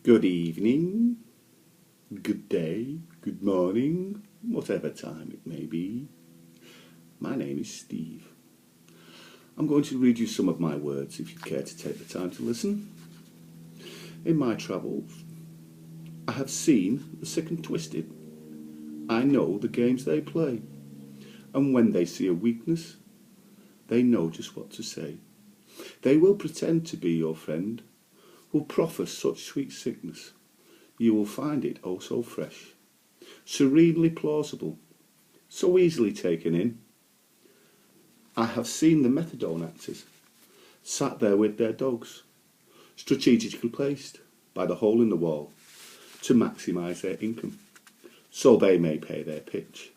Good evening, good day, good morning, whatever time it may be. My name is Steve. I'm going to read you some of my words if you care to take the time to listen. In my travels, I have seen the sick and twisted. I know the games they play. And when they see a weakness, they know just what to say. They will pretend to be your friend, will proffer such sweet sickness. You will find it oh so fresh, serenely plausible, so easily taken in. I have seen the methadone actors, sat there with their dogs, strategically placed by the hole in the wall to maximise their income, so they may pay their pitch,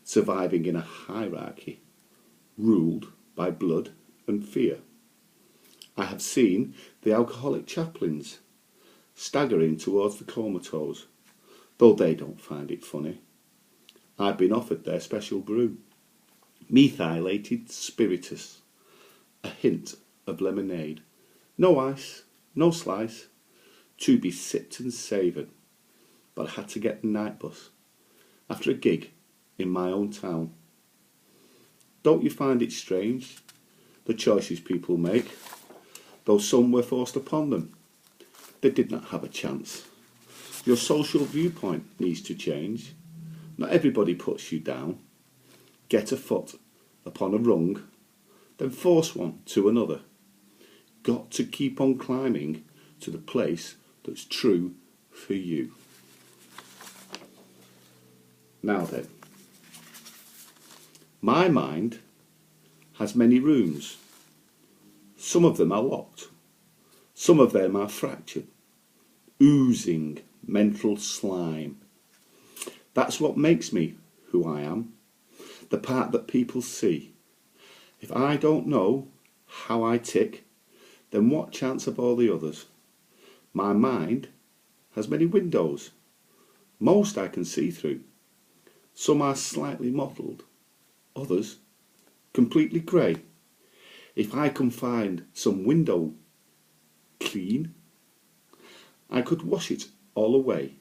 surviving in a hierarchy, ruled by blood and fear. I have seen the alcoholic chaplains staggering towards the comatose, though they don't find it funny. I've been offered their special brew, methylated spiritus, a hint of lemonade, no ice, no slice, to be sipped and savoured, but I had to get the night bus after a gig in my own town. Don't you find it strange, the choices people make? Though some were forced upon them, they did not have a chance. Your social viewpoint needs to change. Not everybody puts you down. Get a foot upon a rung, then force one to another. Got to keep on climbing to the place that's true for you. Now then, my mind has many rooms. Some of them are locked. Some of them are fractured, oozing mental slime. That's what makes me who I am, the part that people see. If I don't know how I tick, then what chance have all the others? My mind has many windows. Most I can see through. Some are slightly mottled, others completely grey. If I can find some window clean, I could wash it all away,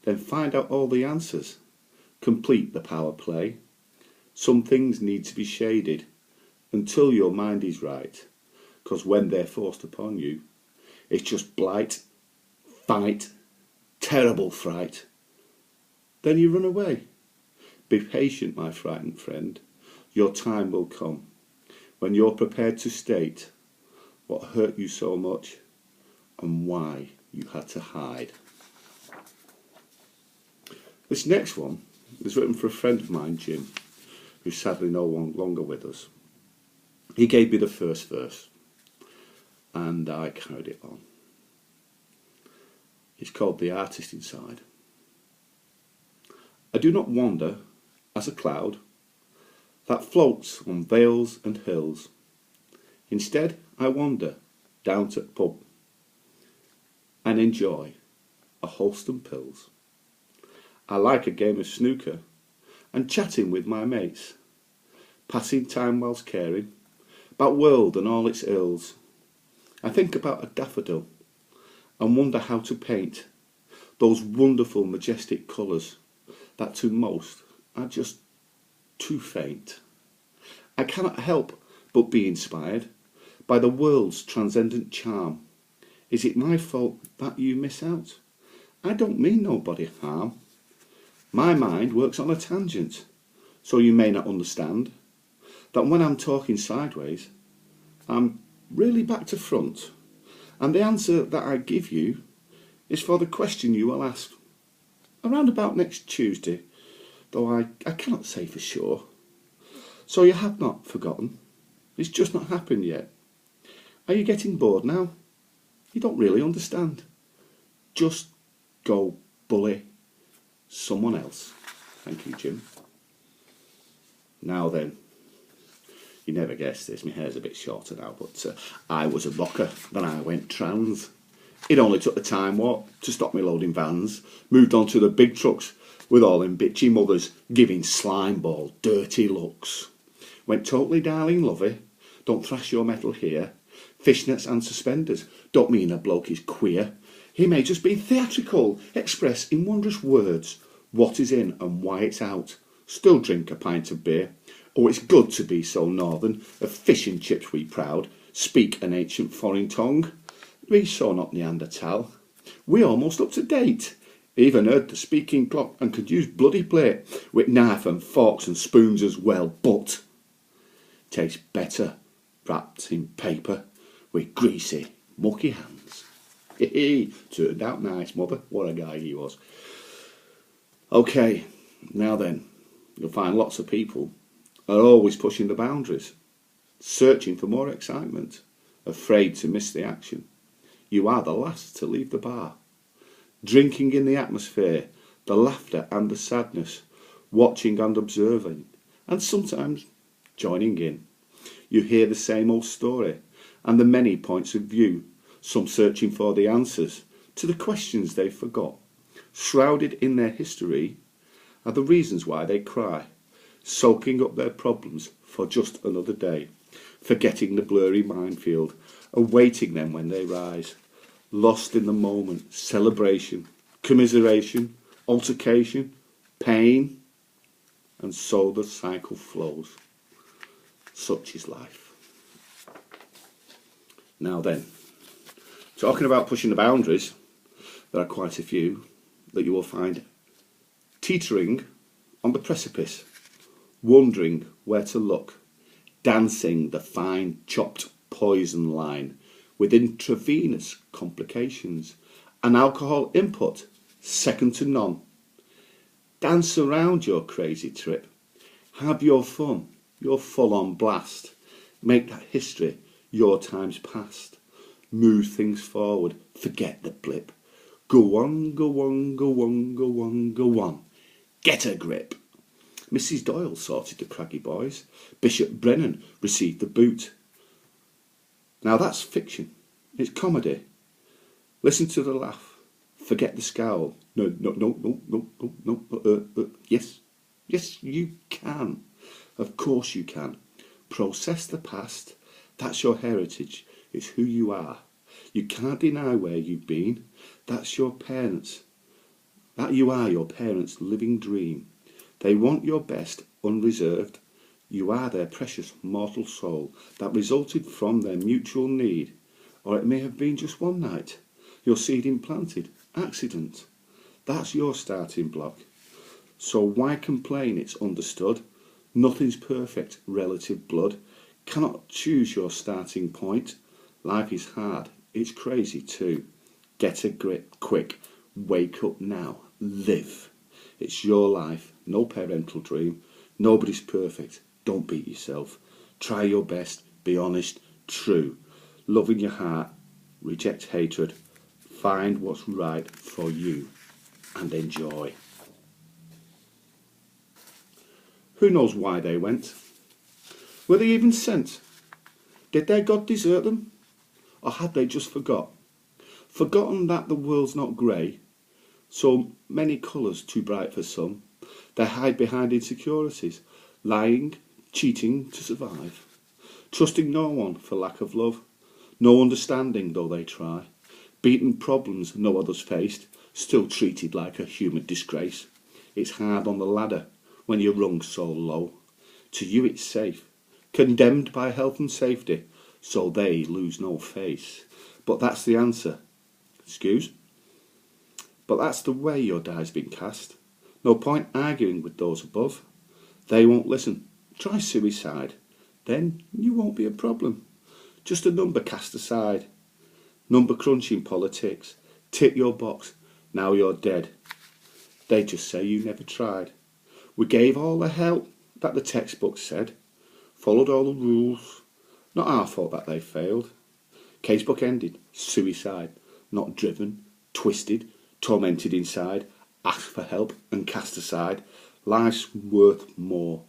then find out all the answers, complete the power play. Some things need to be shaded until your mind is right, 'cause when they're forced upon you, it's just blight, fight, terrible fright. Then you run away. Be patient, my frightened friend. Your time will come when you're prepared to state what hurt you so much and why you had to hide. This next one is written for a friend of mine, Jim, who's sadly no longer with us. He gave me the first verse and I carried it on. It's called The Artist Inside. I do not wander as a cloud that floats on vales and hills. Instead, I wander down to the pub and enjoy a wholesome pills. I like a game of snooker and chatting with my mates, passing time whilst caring about world and all its ills. I think about a daffodil and wonder how to paint those wonderful majestic colours that to most are just too faint. I cannot help but be inspired by the world's transcendent charm. Is it my fault that you miss out? I don't mean nobody harm. My mind works on a tangent, so you may not understand that when I'm talking sideways, I'm really back to front, and the answer that I give you is for the question you will ask around about next Tuesday, though I cannot say for sure. So you have not forgotten. It's just not happened yet. Are you getting bored now? You don't really understand. Just go bully someone else. Thank you, Jim. Now then, you never guessed this. My hair's a bit shorter now, but I was a rocker, then I went trans. It only took the time warp to stop me loading vans. Moved on to the big trucks with all them bitchy mothers giving slime ball dirty looks. Went totally darling lovey, don't thrash your metal here. Fishnets and suspenders don't mean a bloke is queer. He may just be theatrical, express in wondrous words what is in and why it's out. Still drink a pint of beer. Oh, it's good to be so northern, of fish and chips we proud, speak an ancient foreign tongue. We saw not Neanderthal. We almost up to date. Even heard the speaking clock and could use bloody plate with knife and forks and spoons as well, but tastes better wrapped in paper with greasy, mucky hands. He turned out nice, mother. What a guy he was. Okay, now then, you'll find lots of people are always pushing the boundaries, searching for more excitement, afraid to miss the action. You are the last to leave the bar. Drinking in the atmosphere, the laughter and the sadness, watching and observing, and sometimes joining in. You hear the same old story and the many points of view, some searching for the answers to the questions they forgot. Shrouded in their history are the reasons why they cry, soaking up their problems for just another day, forgetting the blurry minefield, awaiting them when they rise. Lost in the moment, celebration, commiseration, altercation, pain, and so the cycle flows. Such is life. Now then, talking about pushing the boundaries, there are quite a few that you will find teetering on the precipice, wondering where to look, dancing the fine chopped poison line, with intravenous complications, an alcohol input second to none. Dance around your crazy trip. Have your fun, your full-on blast. Make that history your time's past. Move things forward, forget the blip. Go on, go on, go on, go on, go on. Get a grip. Mrs. Doyle sorted the craggy boys. Bishop Brennan received the boot. Now that's fiction. It's comedy. Listen to the laugh. Forget the scowl. No. Yes, you can. Of course you can. Process the past. That's your heritage. It's who you are. You can't deny where you've been. That's your parents. That you are your parents' living dream. They want your best, unreserved. You are their precious mortal soul that resulted from their mutual need. Or it may have been just one night. Your seed implanted. Accident. That's your starting block. So why complain? It's understood. Nothing's perfect. Relative blood cannot choose your starting point. Life is hard. It's crazy too. Get a grip quick. Wake up now. Live. It's your life. No parental dream. Nobody's perfect. Don't beat yourself. Try your best. Be honest. True. Love in your heart. Reject hatred. Find what's right for you. And enjoy. Who knows why they went? Were they even sent? Did their God desert them? Or had they just forgotten that the world's not grey, so many colours too bright for some? They hide behind insecurities, lying, cheating to survive, trusting no one for lack of love, no understanding though they try, beaten problems no others faced, still treated like a human disgrace. It's hard on the ladder when you're rung so low. To you it's safe, condemned by health and safety, so they lose no face. But that's the answer. Excuse? But that's the way your die's been cast. No point arguing with those above. They won't listen. Try suicide. Then you won't be a problem. Just a number cast aside. Number crunching politics. Tick your box. Now you're dead. They just say you never tried. We gave all the help that the textbook said. Followed all the rules. Not our fault that they failed. Casebook ended. Suicide. Not driven. Twisted. Tormented inside. Ask for help and cast aside. Life's worth more.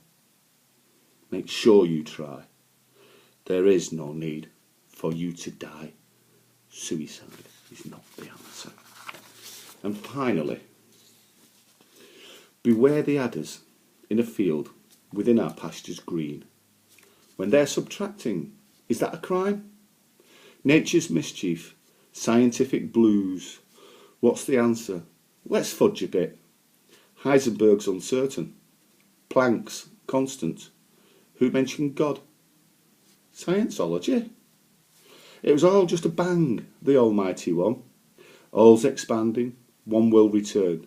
Make sure you try. There is no need for you to die. Suicide is not the answer. And finally, beware the adders in a field within our pastures green. When they're subtracting, is that a crime? Nature's mischief, scientific blues, What's the answer? Let's fudge a bit. Heisenberg's uncertain. Planck's constant. Who mentioned God? Scienceology. It was all just a bang, the almighty one. All's expanding, one will return.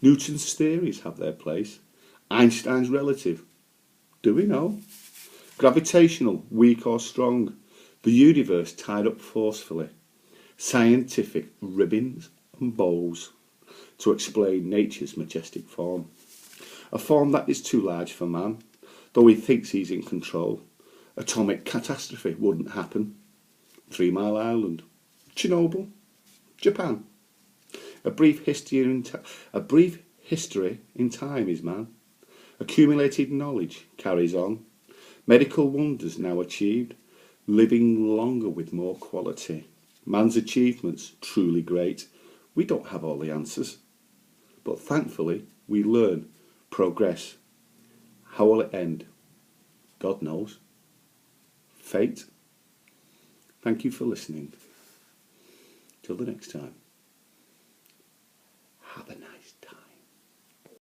Newton's theories have their place. Einstein's relative. Do we know? Gravitational, weak or strong. The universe tied up forcefully. Scientific ribbons and bows to explain nature's majestic form. A form that is too large for man, though he thinks he's in control. Atomic catastrophe wouldn't happen. 3 Mile Island. Chernobyl. Japan. A brief history in time is man. Accumulated knowledge carries on. Medical wonders now achieved. Living longer with more quality. Man's achievements truly great. We don't have all the answers. But thankfully we learn, progress. How will it end? God knows. Fate. Thank you for listening. Till the next time.